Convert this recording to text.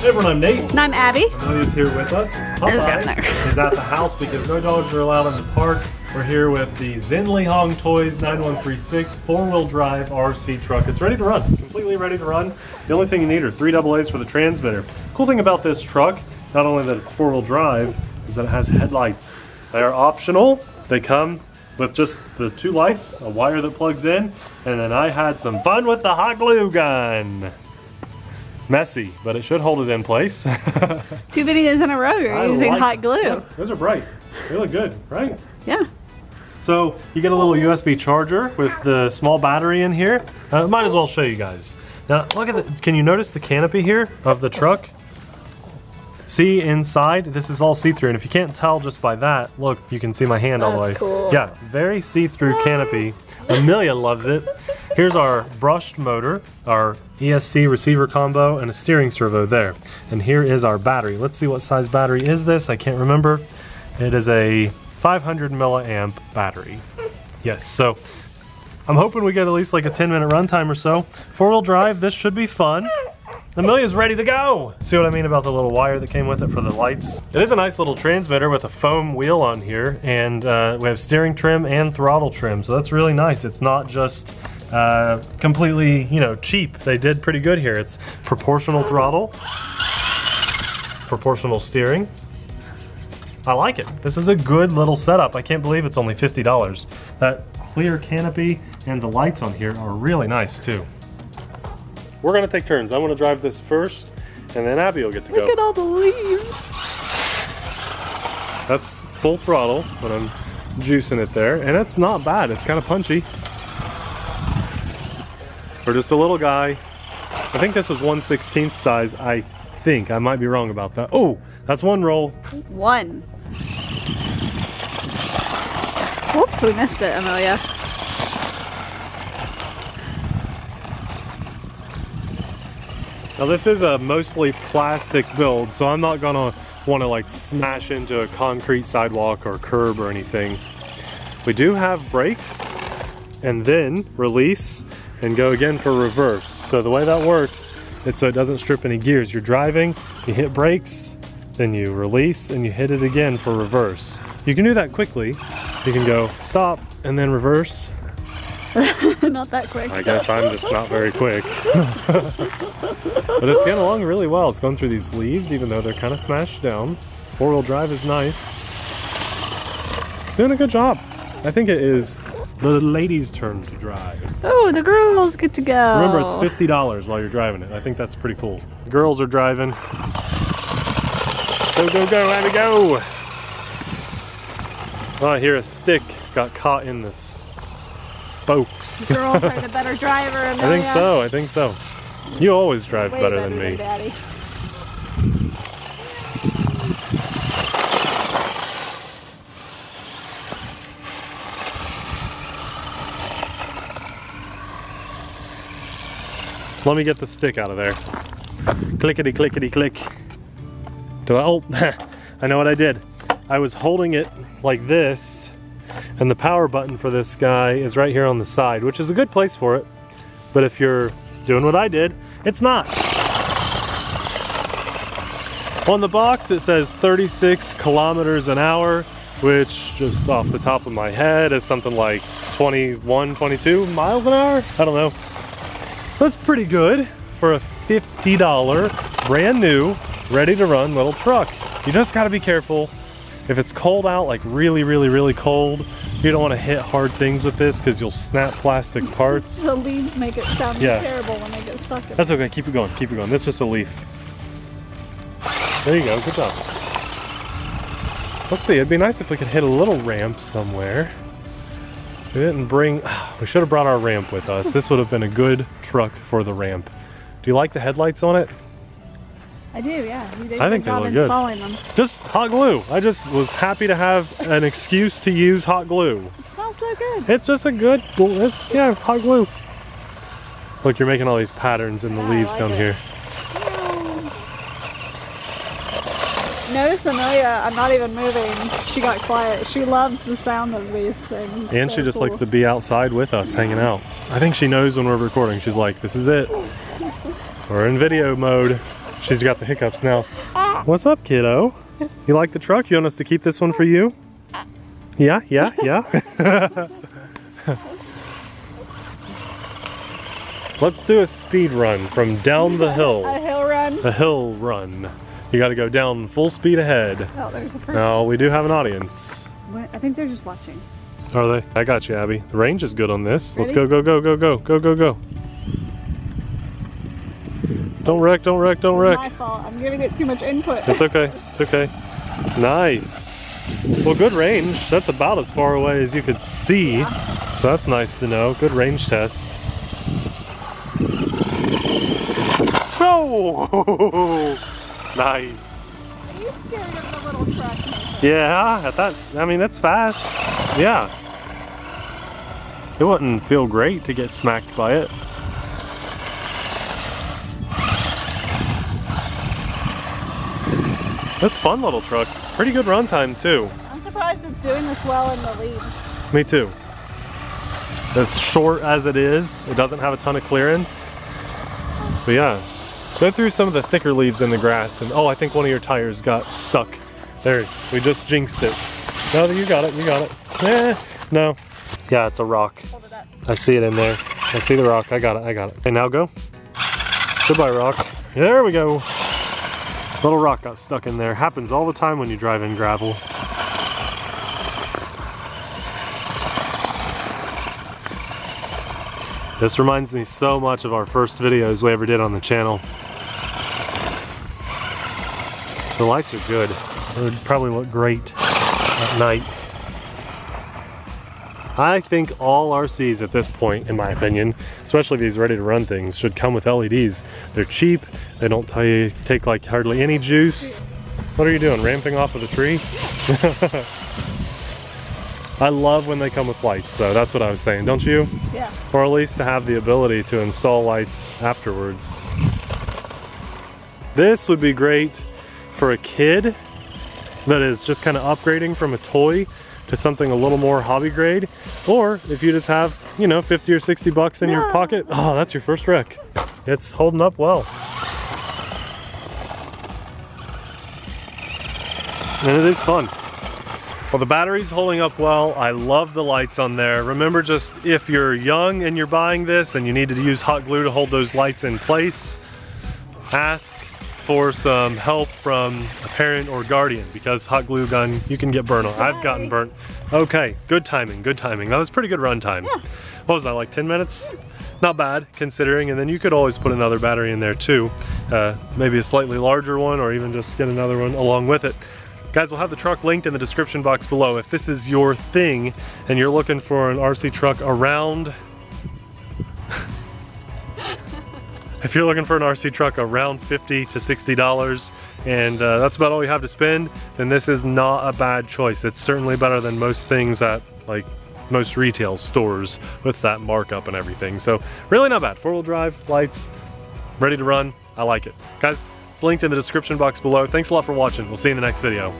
Hey everyone, I'm Nate. And I'm Abby. Amelia's here with us. Popeye is at the house because no dogs are allowed in the park. We're here with the XINLEHONG Toys 9136 4-wheel drive RC truck. It's ready to run, completely ready to run. The only thing you need are 3 AA's for the transmitter. Cool thing about this truck, not only that it's 4-wheel drive, is that it has headlights. They are optional. They come with just the 2 lights, a wire that plugs in, and then I had some fun with the hot glue gun. Messy, but it should hold it in place. 2 videos in a row you're using hot glue. Yeah, those are bright. They look good, right? Yeah. So you get a little USB charger with the small battery in here. Might as well show you guys. Now look at the, can you notice the canopy here of the truck? See inside, this is all see-through, and if you can't tell just by that, look, you can see my hand all the way. Cool. Yeah, very see-through canopy. Amelia loves it. Here's our brushed motor, our ESC receiver combo, and a steering servo there. And here is our battery. Let's see what size battery is this. I can't remember. It is a 500 milliamp battery. Yes, so I'm hoping we get at least like a 10-minute runtime or so. 4-wheel drive, this should be fun. Amelia's ready to go! See what I mean about the little wire that came with it for the lights? It is a nice little transmitter with a foam wheel on here, and we have steering trim and throttle trim, so that's really nice. It's not just completely, you know, cheap. They did pretty good here. It's proportional throttle, proportional steering. I like it. This is a good little setup. I can't believe it's only $50. That clear canopy and the lights on here are really nice too. We're gonna take turns. I want to drive this first, and then Abby will get to go. Look at all the leaves. That's full throttle when I'm juicing it there, and it's not bad. It's kind of punchy. For just a little guy. I think this was 1/16 size, I think. I might be wrong about that. Oh, that's 1 roll. 1. Whoops, we missed it, Amelia. Now this is a mostly plastic build, so I'm not gonna want to like smash into a concrete sidewalk or curb or anything. We do have brakes, and then release and go again for reverse. So the way that works, it's so it doesn't strip any gears. You're driving, you hit brakes, then you release, and you hit it again for reverse. You can do that quickly. You can go stop and then reverse. Not that quick. I guess I'm just not very quick. But it's getting along really well. It's going through these leaves, even though they're kind of smashed down. 4-wheel drive is nice. It's doing a good job. I think it is the ladies' turn to drive. Oh, the girls get to go. Remember, it's $50 while you're driving it. I think that's pretty cool. The girls are driving. Go, go, go, Abby, go! Oh, I hear a stick got caught in the spokes. The girls are the better driver, Amelia. I think so, I think so. You always drive Way better than me. Daddy. Let me get the stick out of there. Clickety, clickety, click. Oh, I know what I did. I was holding it like this, and the power button for this guy is right here on the side, which is a good place for it. But if you're doing what I did, it's not. On the box it says 36 kilometers an hour, which just off the top of my head is something like 21, 22 miles an hour? I don't know. So that's pretty good for a $50 brand new, ready to run little truck. You just gotta be careful. If it's cold out, like really, really, really cold, you don't want to hit hard things with this because you'll snap plastic parts. The leaves make it sound terrible when they get stuck in. That's okay, keep it going, keep it going. That's just a leaf. There you go, good job. Let's see, it'd be nice if we could hit a little ramp somewhere. We didn't bring, we should have brought our ramp with us. This would have been a good truck for the ramp. Do you like the headlights on it? I do, yeah. You did I think they look good. them. Just hot glue. I just was happy to have an excuse to use hot glue. It smells so good. It's just a good, yeah, hot glue. Look, you're making all these patterns in the leaves down here. Notice Amelia, I'm not even moving. She got quiet. She loves the sound of these things. And she just likes to be outside with us, hanging out. I think she knows when we're recording. She's like, this is it. We're in video mode. She's got the hiccups now. What's up, kiddo? You like the truck? You want us to keep this one for you? Yeah. Let's do a speed run from down the hill. A hill run? A hill run. You gotta go down full speed ahead. Oh, there's a person. Now, we do have an audience. What? I think they're just watching. Are they? I got you, Abby. The range is good on this. Let's Ready? go. Go. Don't wreck. It's my fault. I'm giving it too much input. It's okay. Nice. Well, good range. That's about as far away as you could see. Yeah. So that's nice to know. Good range test. Oh! Nice. Are you scared of the little truck? Yeah, that's fast. Yeah. It wouldn't feel great to get smacked by it. That's a fun little truck. Pretty good run time too. I'm surprised it's doing this well in the lead. Me too. As short as it is, it doesn't have a ton of clearance. But yeah, go through some of the thicker leaves in the grass and oh, I think one of your tires got stuck. There, we just jinxed it. No, you got it. No. Yeah, it's a rock. Hold it up. I see it in there. I see the rock. I got it. Okay, now go. Goodbye, rock. There we go. Little rock got stuck in there. Happens all the time when you drive in gravel. This reminds me so much of our first videos we ever did on the channel. The lights are good. It would probably look great at night. I think all RCs at this point, in my opinion, especially these ready to run things, should come with LEDs. They're cheap, they don't take like hardly any juice. What are you doing, ramping off of the tree? I love when they come with lights though, that's what I was saying, don't you? Yeah. Or at least to have the ability to install lights afterwards. This would be great for a kid that is just kind of upgrading from a toy to something a little more hobby grade, or if you just have, you know, 50 or 60 bucks in your pocket. Oh, that's your first wreck. It's holding up well. And it is fun. Well, the battery's holding up well. I love the lights on there. Remember, just if you're young and you're buying this and you need to use hot glue to hold those lights in place, ask for some help from a parent or guardian, because hot glue gun, you can get burnt on. I've gotten burnt. Okay, good timing. That was pretty good run time. Yeah. What was that, like 10 minutes? Not bad, considering, and then you could always put another battery in there too. Maybe a slightly larger one, or even just get another one along with it. Guys, we'll have the truck linked in the description box below. If this is your thing, and you're looking for an RC truck around if you're looking for an RC truck around $50 to $60 and that's about all you have to spend, then this is not a bad choice. It's certainly better than most things at like most retail stores with that markup and everything. So really not bad. 4-wheel drive, lights, ready to run. I like it. Guys, it's linked in the description box below. Thanks a lot for watching. We'll see you in the next video.